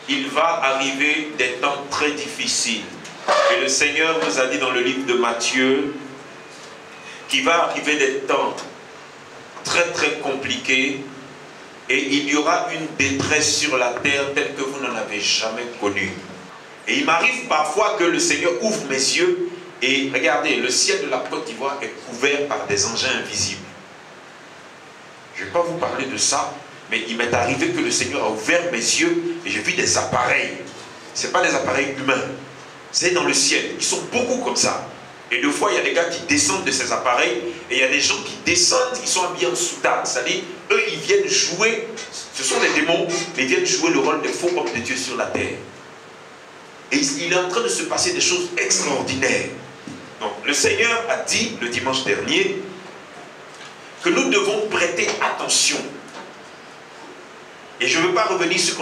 il va arriver des temps très difficiles. Et le Seigneur nous a dit dans le livre de Matthieu qu'il va arriver des temps très très compliqués et il y aura une détresse sur la terre telle que vous n'en avez jamais connue. Et il m'arrive parfois que le Seigneur ouvre mes yeux et regardez, le ciel de la Côte d'Ivoire est couvert par des engins invisibles. Je ne vais pas vous parler de ça, mais il m'est arrivé que le Seigneur a ouvert mes yeux et j'ai vu des appareils. Ce n'est pas des appareils humains, c'est dans le ciel. Ils sont beaucoup comme ça. Et deux fois, il y a des gars qui descendent de ces appareils et il y a des gens qui descendent, ils sont habillés en soutane. C'est-à-dire, eux, ils viennent jouer, ce sont des démons, mais ils viennent jouer le rôle des faux hommes de Dieu sur la terre. Et il est en train de se passer des choses extraordinaires. Donc, le Seigneur a dit, le dimanche dernier, que nous devons prêter attention. Et je ne veux pas revenir sur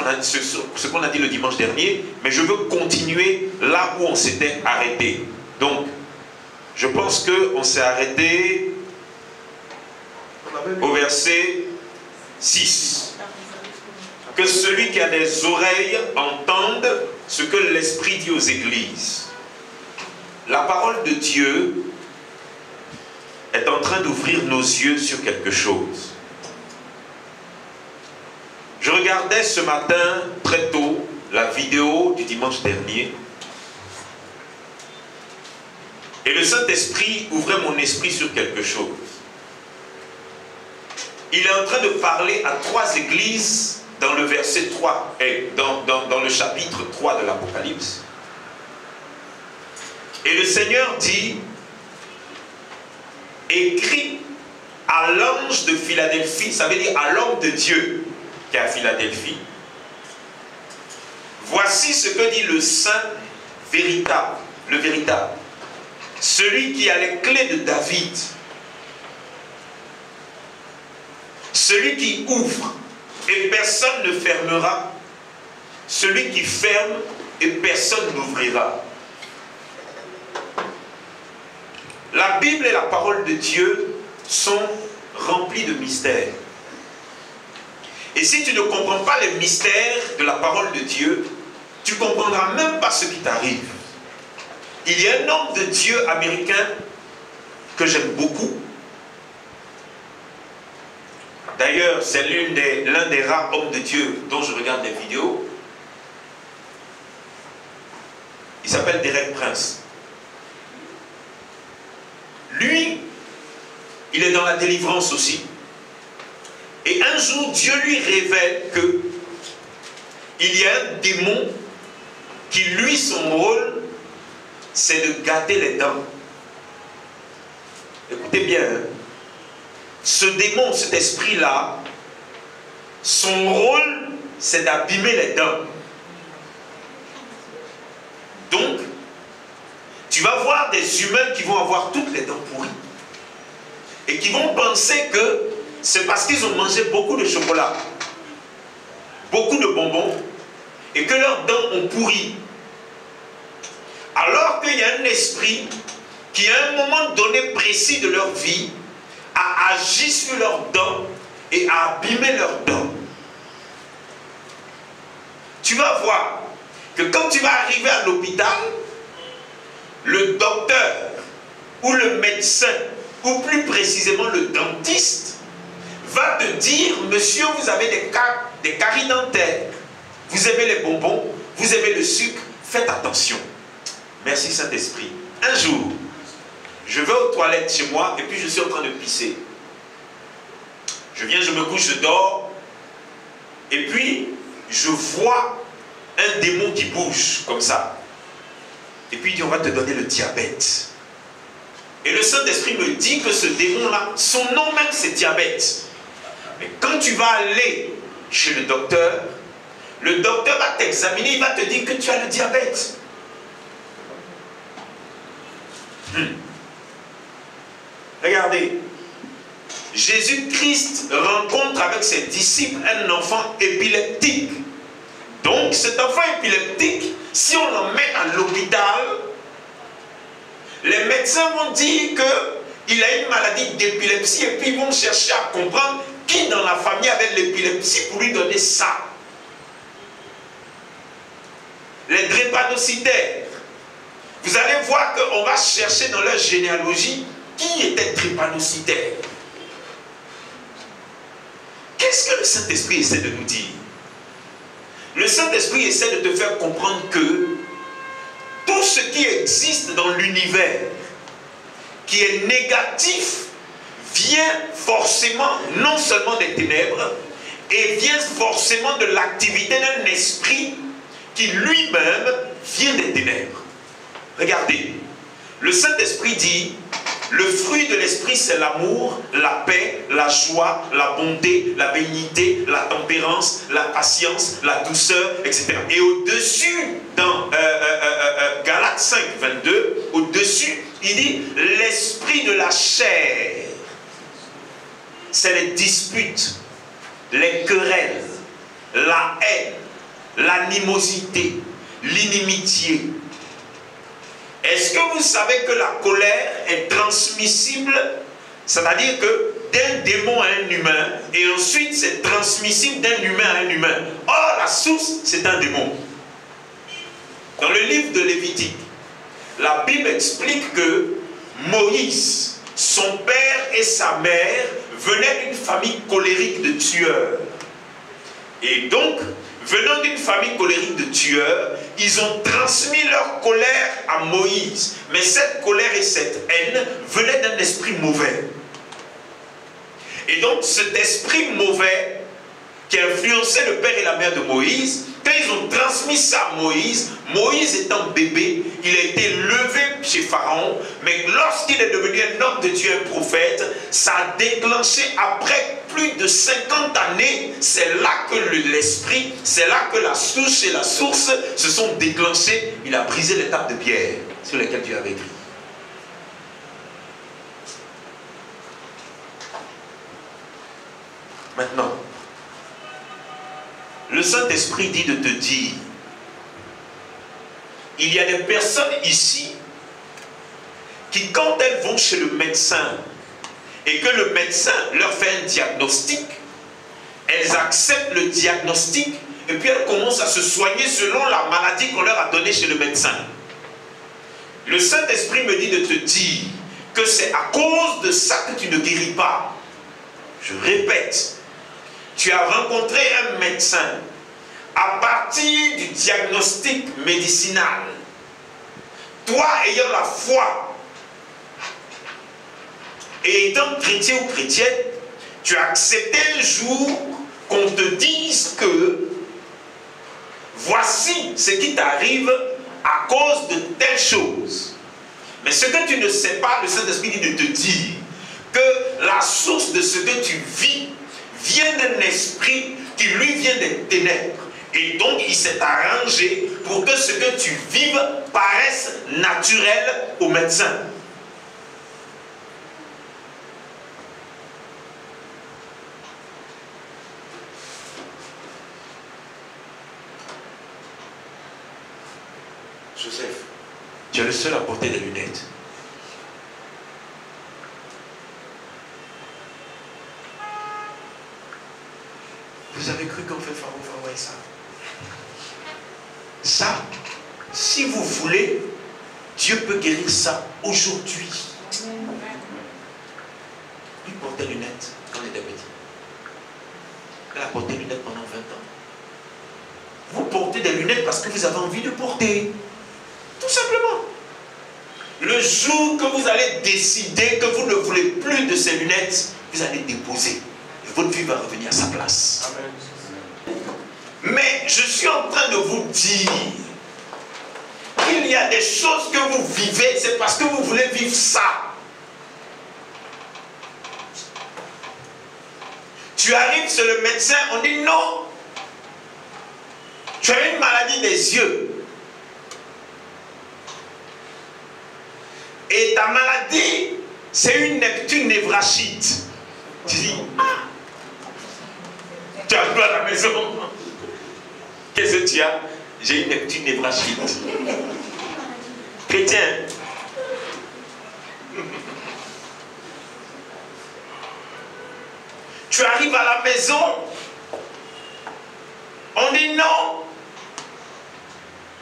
ce qu'on a dit le dimanche dernier, mais je veux continuer là où on s'était arrêté. Donc, je pense qu'on s'est arrêté au verset 6. Que celui qui a des oreilles entende ce que l'Esprit dit aux églises. La parole de Dieu est en train d'ouvrir nos yeux sur quelque chose. Je regardais ce matin, très tôt, la vidéo du dimanche dernier. Et le Saint-Esprit ouvrait mon esprit sur quelque chose. Il est en train de parler à 3 églises dans le verset 3, et dans le chapitre 3 de l'Apocalypse. Et le Seigneur dit, écrit à l'ange de Philadelphie, ça veut dire à l'homme de Dieu qui est à Philadelphie. Voici ce que dit le Saint véritable, le véritable. Celui qui a les clés de David. Celui qui ouvre et personne ne fermera. Celui qui ferme et personne n'ouvrira. La Bible et la parole de Dieu sont remplies de mystères. Et si tu ne comprends pas les mystères de la parole de Dieu, tu ne comprendras même pas ce qui t'arrive. Il y a un homme de Dieu américain que j'aime beaucoup. D'ailleurs, c'est l'un des rares hommes de Dieu dont je regarde des vidéos. Il s'appelle Derek Prince. Lui, il est dans la délivrance aussi. Et un jour, Dieu lui révèle que il y a un démon qui, lui, son rôle, c'est de gâter les dents. Écoutez bien, hein. Ce démon, cet esprit-là, son rôle, c'est d'abîmer les dents. Donc, tu vas voir des humains qui vont avoir toutes les dents pourries. Et qui vont penser que c'est parce qu'ils ont mangé beaucoup de chocolat, beaucoup de bonbons, et que leurs dents ont pourri. Alors qu'il y a un esprit qui, à un moment donné précis de leur vie, a agi sur leurs dents et a abîmé leurs dents. Tu vas voir que quand tu vas arriver à l'hôpital, le docteur ou le médecin, ou plus précisément le dentiste, va te dire, monsieur, vous avez des caries dentaires, vous aimez les bonbons, vous aimez le sucre, faites attention. Merci Saint-Esprit. Un jour, je vais aux toilettes chez moi et puis je suis en train de pisser. Je viens, je me couche, je dors. Et puis, je vois un démon qui bouge comme ça. Et puis il dit, on va te donner le diabète. Et le Saint-Esprit me dit que ce démon-là, son nom même c'est diabète. Mais quand tu vas aller chez le docteur va t'examiner, il va te dire que tu as le diabète. Regardez, Jésus-Christ rencontre avec ses disciples un enfant épileptique. Donc cet enfant épileptique, si on l'emmène à l'hôpital, les médecins vont dire qu'il a une maladie d'épilepsie et puis ils vont chercher à comprendre qui dans la famille avait l'épilepsie pour lui donner ça. les drépanocytaires. Vous allez voir qu'on va chercher dans leur généalogie qui était drépanocytaire. Qu'est-ce que le Saint-Esprit essaie de nous dire? Le Saint-Esprit essaie de te faire comprendre que tout ce qui existe dans l'univers, qui est négatif, vient forcément non seulement des ténèbres, et vient forcément de l'activité d'un esprit qui lui-même vient des ténèbres. Regardez, le Saint-Esprit dit, le fruit de l'esprit c'est l'amour, la paix, la joie, la bonté, la bénignité, la tempérance, la patience, la douceur, etc. Et au-dessus, dans Galates 5, 22, au-dessus, il dit, l'esprit de la chair, c'est les disputes, les querelles, la haine, l'animosité, l'inimitié. Est-ce que vous savez que la colère est transmissible, c'est-à-dire que d'un démon à un humain, et ensuite c'est transmissible d'un humain à un humain. Or, la source, c'est un démon. Dans le livre de Lévitique, la Bible explique que Moïse, son père et sa mère venaient d'une famille colérique de tueurs. Et donc, venant d'une famille colérique de tueurs, ils ont transmis leur colère à Moïse. Mais cette colère et cette haine venaient d'un esprit mauvais. Et donc cet esprit mauvais qui influençait le père et la mère de Moïse, quand ils ont transmis ça à Moïse, Moïse étant bébé, il a été levé chez Pharaon, mais lorsqu'il est devenu un homme de Dieu, un prophète, ça a déclenché après plus de 50 années, c'est là que l'esprit, c'est là que la souche et la source se sont déclenchées. Il a brisé les tables de pierre sur lesquelles Dieu avait écrit. Maintenant, le Saint-Esprit dit de te dire, il y a des personnes ici qui, quand elles vont chez le médecin et que le médecin leur fait un diagnostic, elles acceptent le diagnostic et puis elles commencent à se soigner selon la maladie qu'on leur a donnée chez le médecin. Le Saint-Esprit me dit de te dire que c'est à cause de ça que tu ne guéris pas. Je répète, tu as rencontré un médecin à partir du diagnostic médicinal. Toi ayant la foi et étant chrétien ou chrétienne, tu as accepté un jour qu'on te dise que voici ce qui t'arrive à cause de telle chose. Mais ce que tu ne sais pas, le Saint-Esprit dit de te dire que la source de ce que tu vis vient d'un esprit qui lui vient des ténèbres. Et donc il s'est arrangé pour que ce que tu vives paraisse naturel au médecin. Joseph, tu es le seul à porter des lunettes. Vous avez cru qu'on fait Pharaon et ça? Ça, si vous voulez, Dieu peut guérir ça aujourd'hui. Lui portait des lunettes quand il était petit. Elle a porté des lunettes pendant 20 ans. Vous portez des lunettes parce que vous avez envie de porter. Tout simplement. Le jour que vous allez décider que vous ne voulez plus de ces lunettes, vous allez déposer. Et votre vie va revenir à sa place. Amen. Mais je suis en train de vous dire qu'il y a des choses que vous vivez, c'est parce que vous voulez vivre ça. Tu arrives chez le médecin, on dit non. Tu as une maladie des yeux. Et ta maladie, c'est une neptuneuvrachite. Tu dis, ah, tu arrives à la maison. Qu'est-ce que tu as? J'ai une neptuneuvrachite. Chrétien. Tu arrives à la maison, on dit non.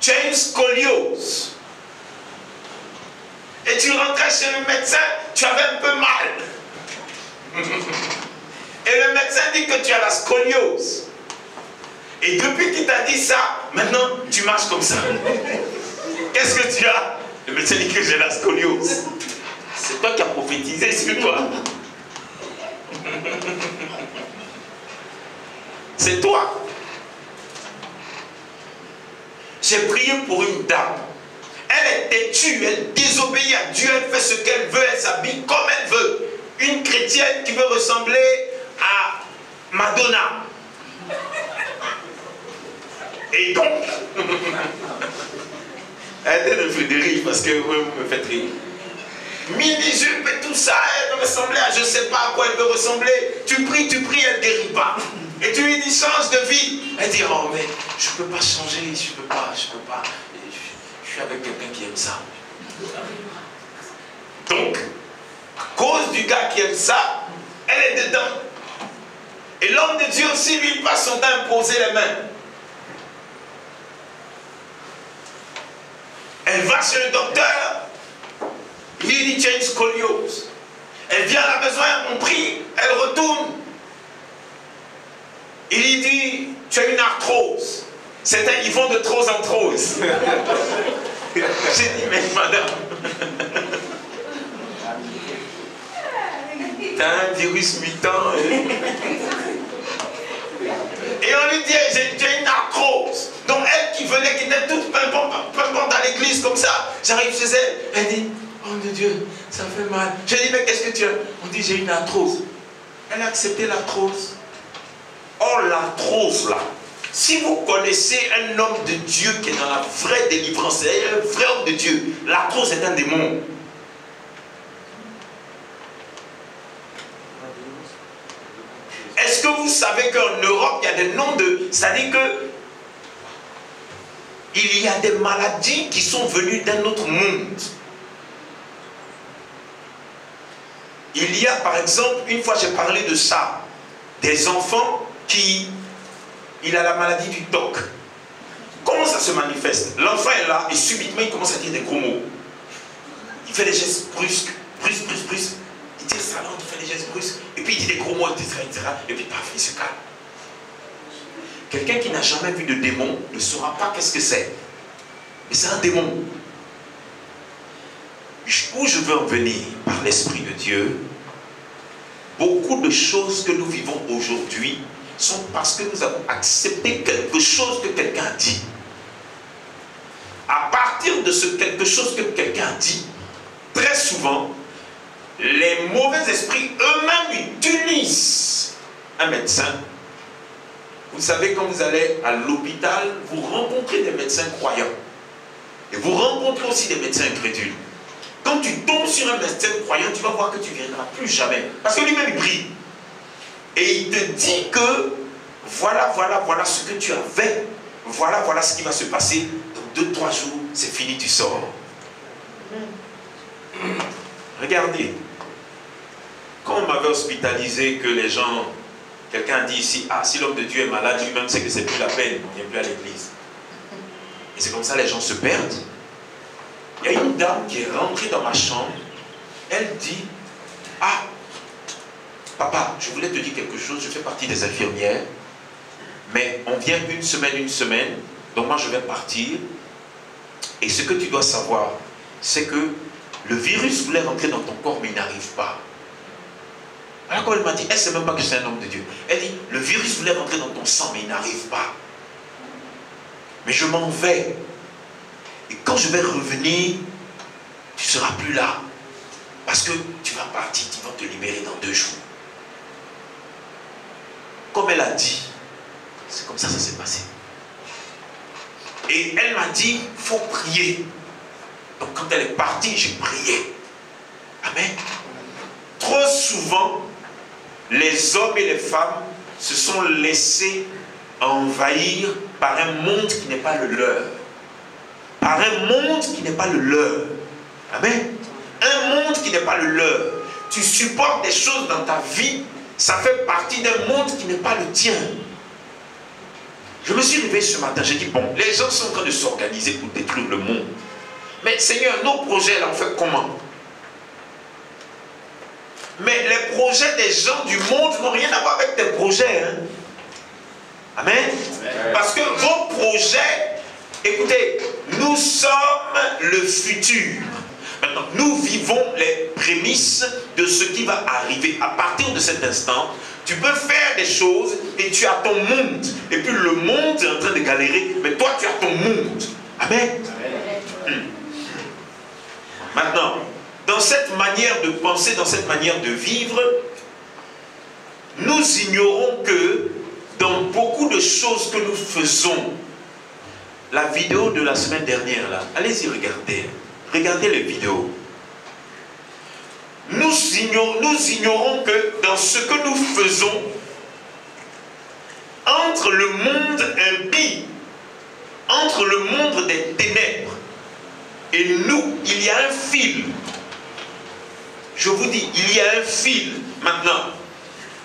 tu as une scoliose. Et tu rentrais chez le médecin, tu avais un peu mal. Et le médecin dit que tu as la scoliose. Et depuis qu'il t'a dit ça, maintenant tu marches comme ça. Qu'est-ce que tu as? Le médecin dit que j'ai la scoliose. C'est toi qui as prophétisé sur toi. C'est toi. J'ai prié pour une dame. Elle est têtue, elle désobéit à Dieu, elle fait ce qu'elle veut, elle s'habille comme elle veut. Une chrétienne qui veut ressembler à Madonna. Et donc, arrêtez de me rire parce que vous me faites rire. Mini-jupe et tout ça, elle veut ressembler à je ne sais pas à quoi elle veut ressembler. Tu pries, elle ne guérit pas. Et tu lui dis change de vie. Elle dit oh mais je ne peux pas changer, je ne peux pas. Je suis avec quelqu'un qui aime ça. Donc, à cause du gars qui aime ça, elle est dedans. Et l'homme de Dieu aussi, lui, il passe son temps à poser les mains. Elle va chez le docteur, il lui dit tu as une scoliose. Elle vient à la maison, on prie, elle retourne. Il lui dit tu as une arthrose. Ils vont de trop en trose. J'ai dit mais madame, t'as un virus mutant. Et on lui dit tu as une arthrose. Donc elle qui venait, qui était toute pimpante à l'église comme ça, j'arrive chez elle, elle dit oh mon Dieu, ça fait mal. Je dis mais qu'est-ce que tu as? On dit j'ai une arthrose. Elle a accepté l'arthrose. Oh l'arthrose là, si vous connaissez un homme de Dieu qui est dans la vraie délivrance, un vrai homme de Dieu, l'arthrose est un démon. Est-ce que vous savez qu'en Europe, il y a des noms de... C'est-à-dire que il y a des maladies qui sont venues d'un autre monde. Il y a par exemple, une fois j'ai parlé de ça, des enfants qui... Il a la maladie du TOC. Comment ça se manifeste? L'enfant est là et subitement il commence à dire des gros mots. Il fait des gestes brusques, brusques. Il tire sa langue, il fait des gestes brusques, et puis il dit des gros mots, etc. Et puis paf, il se calme. Quelqu'un qui n'a jamais vu de démon ne saura pas qu'est-ce que c'est. Mais c'est un démon. Où je veux en venir par l'Esprit de Dieu, beaucoup de choses que nous vivons aujourd'hui sont parce que nous avons accepté quelque chose que quelqu'un a dit. À partir de ce quelque chose que quelqu'un a dit, très souvent, les mauvais esprits eux-mêmes utilisent un médecin. Vous savez, quand vous allez à l'hôpital, vous rencontrez des médecins croyants. Et vous rencontrez aussi des médecins incrédules. Quand tu tombes sur un médecin croyant, tu vas voir que tu ne viendras plus jamais. Parce que lui-même, il prie. Et il te dit que voilà ce que tu avais. Voilà ce qui va se passer. Dans 2-3 jours, c'est fini, tu sors. Regardez. Quand on m'avait hospitalisé, que les gens... Quelqu'un a dit ici, ah, si l'homme de Dieu est malade, lui-même sait que c'est plus la peine, on ne vient plus à l'église. Et c'est comme ça les gens se perdent. Il y a une dame qui est rentrée dans ma chambre. Elle dit, ah, papa, je voulais te dire quelque chose, je fais partie des infirmières, mais on vient une semaine, donc moi je vais partir. Et ce que tu dois savoir, c'est que le virus voulait rentrer dans ton corps, mais il n'arrive pas. Alors quand elle m'a dit, elle ne sait même pas que c'est un homme de Dieu. Elle dit, le virus voulait rentrer dans ton sang, mais il n'arrive pas. Mais je m'en vais. Et quand je vais revenir, tu ne seras plus là. Parce que tu vas partir, tu vas te libérer dans 2 jours. Comme elle a dit, c'est comme ça que ça s'est passé. Et elle m'a dit, il faut prier. Donc quand elle est partie, j'ai prié. Amen. Trop souvent, les hommes et les femmes se sont laissés envahir par un monde qui n'est pas le leur. Par un monde qui n'est pas le leur. Amen. Un monde qui n'est pas le leur. Tu supportes des choses dans ta vie, ça fait partie d'un monde qui n'est pas le tien. Je me suis réveillé ce matin, j'ai dit, bon, les gens sont en train de s'organiser pour détruire le monde. Mais Seigneur, nos projets, là, on fait comment? Mais les projets des gens du monde n'ont rien à voir avec tes projets. Hein? Amen. Amen. Parce que vos projets, écoutez, nous sommes le futur. Maintenant, nous vivons les prémices de ce qui va arriver. À partir de cet instant, tu peux faire des choses et tu as ton monde. Et puis le monde est en train de galérer, mais toi tu as ton monde. Amen. Amen. Maintenant, dans cette manière de penser, dans cette manière de vivre, nous ignorons que dans beaucoup de choses que nous faisons, la vidéo de la semaine dernière, là, allez-y regarder. Regardez les vidéos. Nous ignorons que dans ce que nous faisons, entre le monde impie, entre le monde des ténèbres et nous, il y a un fil. Je vous dis, il y a un fil maintenant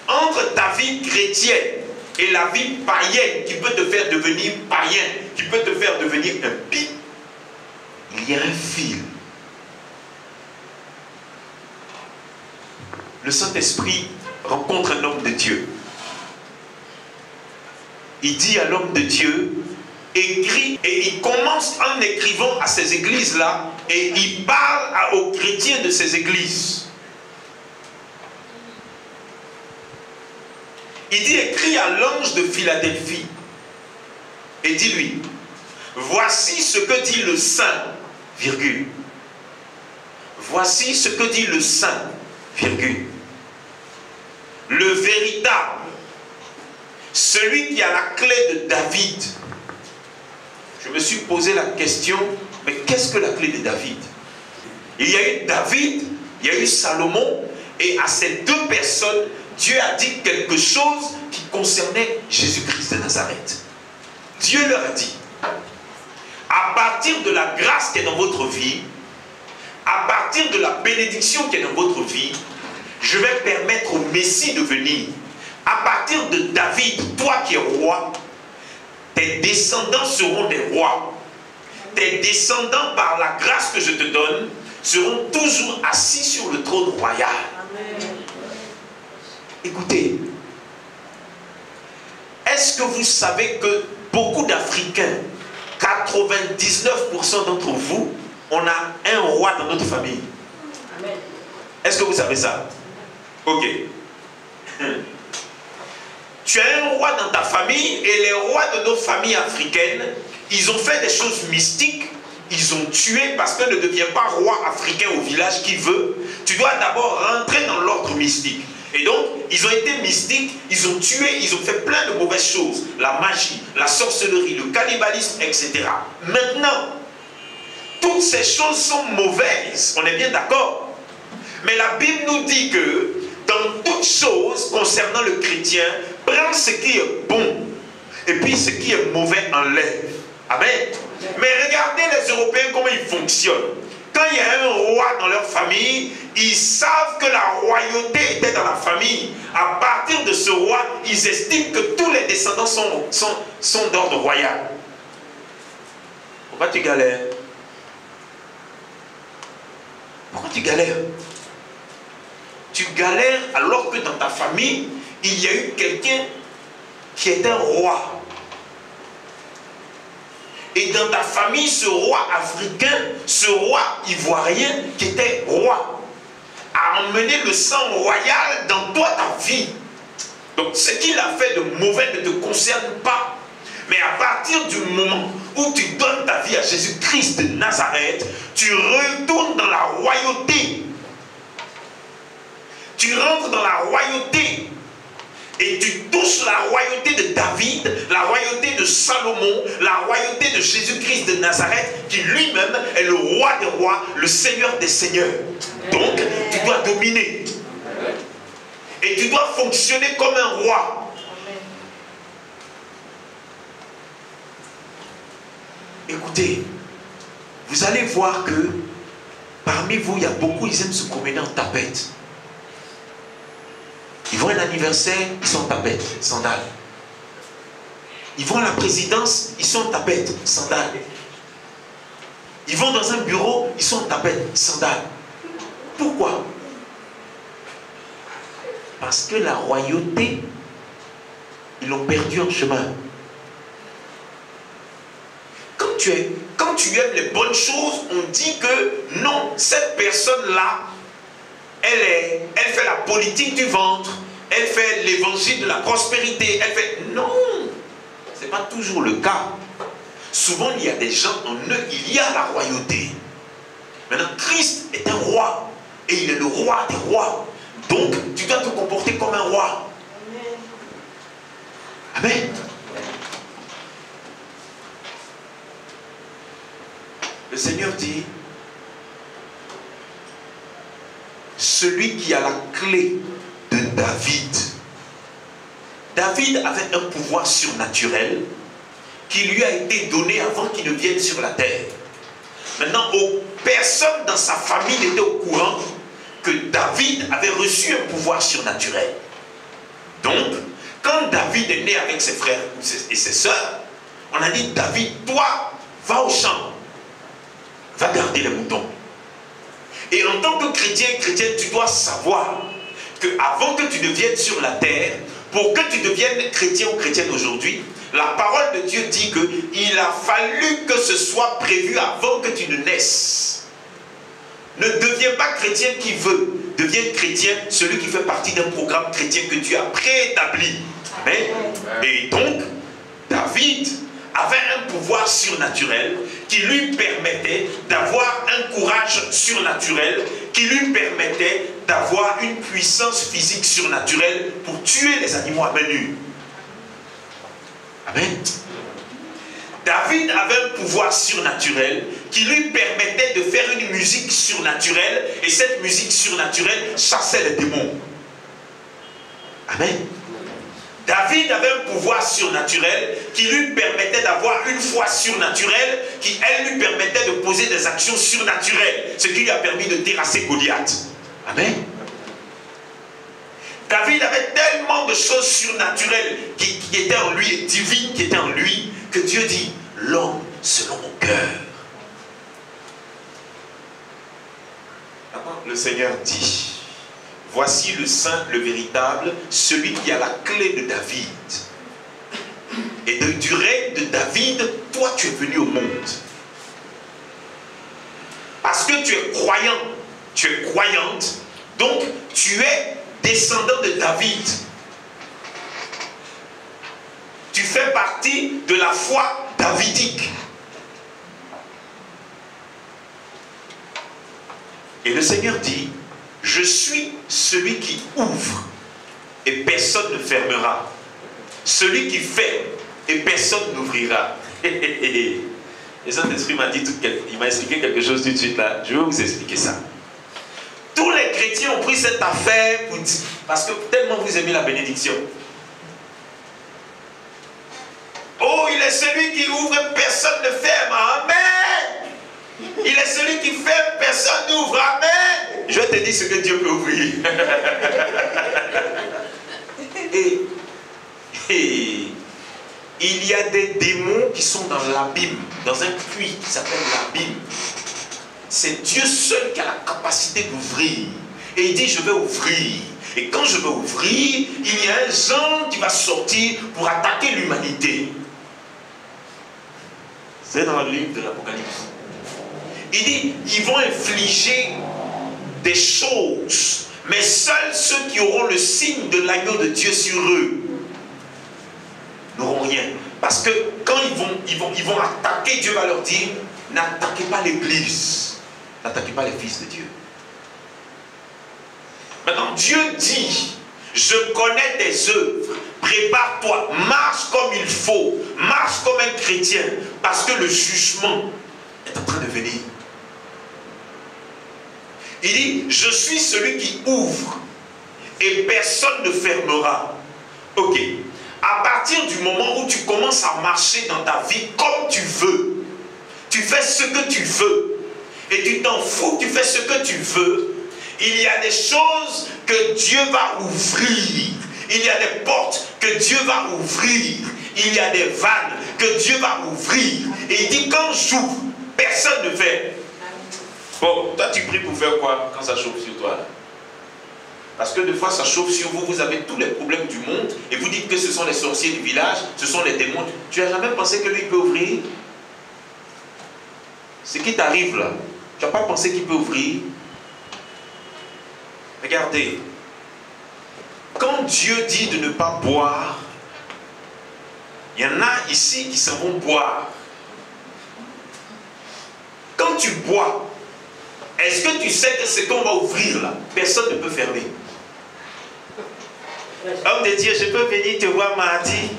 entre ta vie chrétienne et la vie païenne qui peut te faire devenir païen, qui peut te faire devenir impie. Il y a un fil. Le Saint-Esprit rencontre un homme de Dieu. Il dit à l'homme de Dieu, écrit, et il commence en écrivant à ces églises-là, et il parle aux chrétiens de ces églises. Il dit, écrit à l'ange de Philadelphie, et dis-lui, voici ce que dit le Saint, virgule. Voici ce que dit le Saint, virgule. Le véritable, celui qui a la clé de David. Je me suis posé la question, mais qu'est-ce que la clé de David? Il y a eu David, il y a eu Salomon, et à ces deux personnes, Dieu a dit quelque chose qui concernait Jésus-Christ de Nazareth. Dieu leur a dit, à partir de la grâce qui est dans votre vie, à partir de la bénédiction qui est dans votre vie, je vais permettre au Messie de venir. À partir de David, toi qui es roi, tes descendants seront des rois. Tes descendants, par la grâce que je te donne, seront toujours assis sur le trône royal. Amen. Écoutez, est-ce que vous savez que beaucoup d'Africains, 99% d'entre vous, on a un roi dans notre famille? Est-ce que vous savez ça? Ok. Tu as un roi dans ta famille et les rois de nos familles africaines, ils ont fait des choses mystiques, ils ont tué parce que ne deviens pas roi africain au village qui veut. Tu dois d'abord rentrer dans l'ordre mystique. Et donc, ils ont été mystiques, ils ont tué, ils ont fait plein de mauvaises choses. La magie, la sorcellerie, le cannibalisme, etc. Maintenant, toutes ces choses sont mauvaises, on est bien d'accord. Mais la Bible nous dit que dans toutes choses concernant le chrétien, prends ce qui est bon et puis ce qui est mauvais enlève. Amen. Mais regardez les Européens comment ils fonctionnent. Quand il y a un roi dans leur famille, ils savent que la royauté était dans la famille. À partir de ce roi, ils estiment que tous les descendants sont d'ordre royal. Pourquoi tu galères? Pourquoi tu galères? Tu galères alors que dans ta famille, il y a eu quelqu'un qui est un roi. Et dans ta famille, ce roi africain, ce roi ivoirien qui était roi, a emmené le sang royal dans toi, ta vie. Donc ce qu'il a fait de mauvais ne te concerne pas. Mais à partir du moment où tu donnes ta vie à Jésus-Christ de Nazareth, tu retournes dans la royauté. Tu rentres dans la royauté. Et tu touches la royauté de David, la royauté de Salomon, la royauté de Jésus-Christ de Nazareth, qui lui-même est le roi des rois, le Seigneur des seigneurs. Donc, tu dois dominer. Et tu dois fonctionner comme un roi. Écoutez, vous allez voir que parmi vous, il y a beaucoup, ils aiment se promener en tapette. Ils vont à un anniversaire, ils sont en tapette, sandales. Ils vont à la présidence, ils sont en tapette, sandales. Ils vont dans un bureau, ils sont en tapette, sandales. Pourquoi? Parce que la royauté, ils l'ont perdue en chemin. Quand tu aimes les bonnes choses, on dit que non, cette personne-là, elle fait la politique du ventre, elle fait l'évangile de la prospérité, elle fait... Non, ce n'est pas toujours le cas. Souvent, il y a des gens, en eux, il y a la royauté. Maintenant, Christ est un roi, et il est le roi des rois. Donc, tu dois te comporter comme un roi. Amen. Le Seigneur dit, celui qui a la clé de David. David avait un pouvoir surnaturel qui lui a été donné avant qu'il ne vienne sur la terre. Maintenant, personne dans sa famille n'était au courant que David avait reçu un pouvoir surnaturel. Donc, quand David est né avec ses frères et ses sœurs, on a dit, David, toi, va au champ, va garder les moutons. Et en tant que chrétien, tu dois savoir que avant que tu ne viennes sur la terre, pour que tu deviennes chrétien ou chrétienne aujourd'hui, la parole de Dieu dit qu'il a fallu que ce soit prévu avant que tu ne naisses. Ne deviens pas chrétien qui veut, deviens chrétien celui qui fait partie d'un programme chrétien que Dieu a préétabli. Amen. Et donc, David avait un pouvoir surnaturel qui lui permettait d'avoir un courage surnaturel, qui lui permettait d'avoir une puissance physique surnaturelle pour tuer les animaux à main nue. Amen. David avait un pouvoir surnaturel qui lui permettait de faire une musique surnaturelle, et cette musique surnaturelle chassait les démons. Amen. David avait un pouvoir surnaturel qui lui permettait d'avoir une foi surnaturelle qui, elle, lui permettait de poser des actions surnaturelles, ce qui lui a permis de terrasser Goliath. Amen. David avait tellement de choses surnaturelles qui étaient en lui, et divines qui étaient en lui, que Dieu dit, l'homme selon mon cœur. Maintenant, le Seigneur dit, voici le saint, le véritable, celui qui a la clé de David. Et du règne de David, toi tu es venu au monde. Parce que tu es croyant, tu es croyante, donc tu es descendant de David. Tu fais partie de la foi davidique. Et le Seigneur dit, je suis celui qui ouvre et personne ne fermera. Celui qui fait et personne n'ouvrira. Le Saint-Esprit m'a dit, il m'a expliqué quelque chose tout de suite là. Je vais vous expliquer ça. Tous les chrétiens ont pris cette affaire pour dire, parce que tellement vous aimez la bénédiction. Oh, il est celui qui ouvre et personne ne ferme. Amen. Il est celui qui ferme, personne n'ouvre. Amen. Je te dis ce que Dieu peut ouvrir. Et il y a des démons qui sont dans l'abîme, dans un puits qui s'appelle l'abîme. C'est Dieu seul qui a la capacité d'ouvrir. Et il dit, je vais ouvrir. Et quand je vais ouvrir, il y a un genre qui va sortir pour attaquer l'humanité. C'est dans le livre de l'Apocalypse. Il dit, ils vont infliger des choses, mais seuls ceux qui auront le signe de l'agneau de Dieu sur eux n'auront rien. Parce que quand ils vont attaquer, Dieu va leur dire, n'attaquez pas l'Église, n'attaquez pas les fils de Dieu. Maintenant, Dieu dit, je connais tes œuvres, prépare-toi, marche comme il faut, marche comme un chrétien, parce que le jugement est en train de venir. Il dit, je suis celui qui ouvre et personne ne fermera. Ok. À partir du moment où tu commences à marcher dans ta vie comme tu veux, tu fais ce que tu veux et tu t'en fous, tu fais ce que tu veux, il y a des choses que Dieu va ouvrir. Il y a des portes que Dieu va ouvrir. il y a des vannes que Dieu va ouvrir. Et il dit, quand j'ouvre, personne ne fait. Bon, toi tu pries pour faire quoi quand ça chauffe sur toi là? Parce que des fois ça chauffe sur vous, vous avez tous les problèmes du monde et vous dites que ce sont les sorciers du village, ce sont les démons. Tu n'as jamais pensé que lui peut ouvrir? Ce qui t'arrive là, tu n'as pas pensé qu'il peut ouvrir? Regardez, quand Dieu dit de ne pas boire, il y en a ici qui s'en vont boire. Quand tu bois, est-ce que tu sais que ce qu'on va ouvrir là, personne ne peut fermer? Homme de Dieu, je peux venir te voir mardi.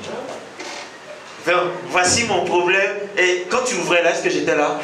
Voici mon problème. Et quand tu ouvrais là, est-ce que j'étais là?